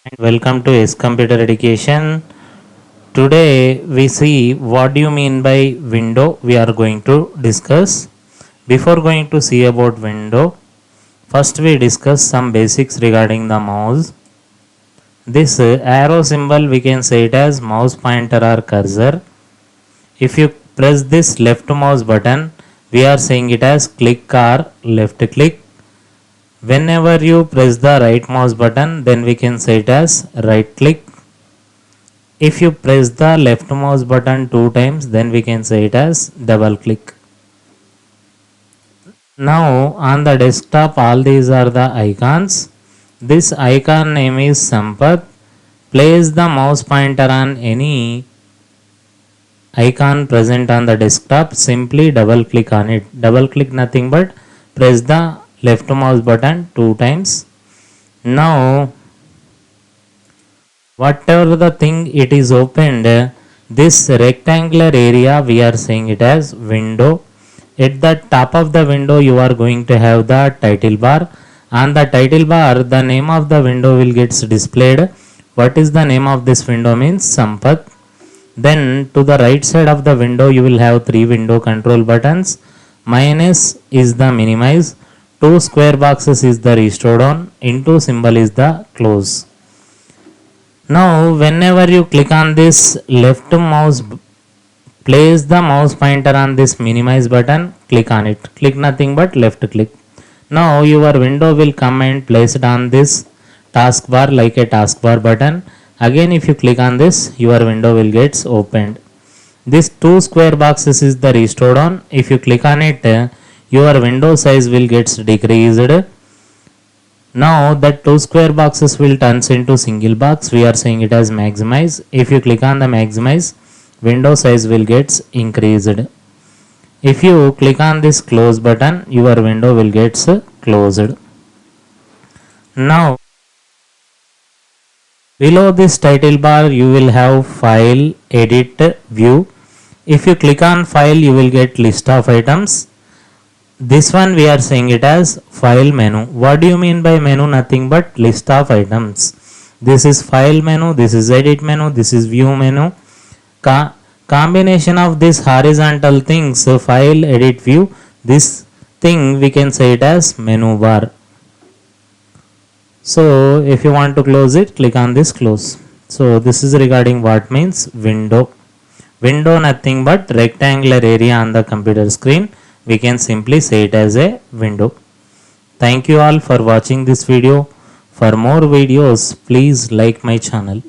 And welcome to S Computer Education. Today we see what do you mean by window. We are going to discuss. Before going to see about window, first we discuss some basics regarding the mouse. This arrow symbol we can say it as mouse pointer or cursor. If you press this left mouse button, we are saying it as click or left click. Whenever you press the right mouse button, then we can say it as right click. If you press the left mouse button two times, then we can say it as double click. Now on the desktop, all these are the icons. This icon name is Sampath. Place the mouse pointer on any icon present on the desktop. Simply double click on it. Double click nothing but press the left mouse button two times. Now whatever the thing it is opened, this rectangular area we are saying it as window. At the top of the window you are going to have the title bar. On the title bar the name of the window will get displayed. What is the name of this window means Sampath. Then to the right side of the window you will have three window control buttons. Minus is the minimize, two square boxes is the restore on, into symbol is the close. Now whenever you click on this left mouse, place the mouse pointer on this minimize button, click on it, click nothing but left click. Now your window will come and place it on this taskbar like a taskbar button. Again if you click on this, your window will get opened. This two square boxes is the restored on. If you click on it, your window size will get decreased. Now that two square boxes will turns into single box. We are saying it as maximize. If you click on the maximize, window size will get increased. If you click on this close button, your window will get closed. Now below this title bar you will have file, edit, view. If you click on file you will get list of items. This one we are saying it as file menu. What do you mean by menu? Nothing but list of items. This is file menu, this is edit menu, this is view menu. Combination of these horizontal things, file, edit, view, this thing we can say it as menu bar. So if you want to close it, click on this close. So this is regarding what means window. Window nothing but rectangular area on the computer screen. We can simply say it as a window. Thank you all for watching this video. For more videos, please like my channel.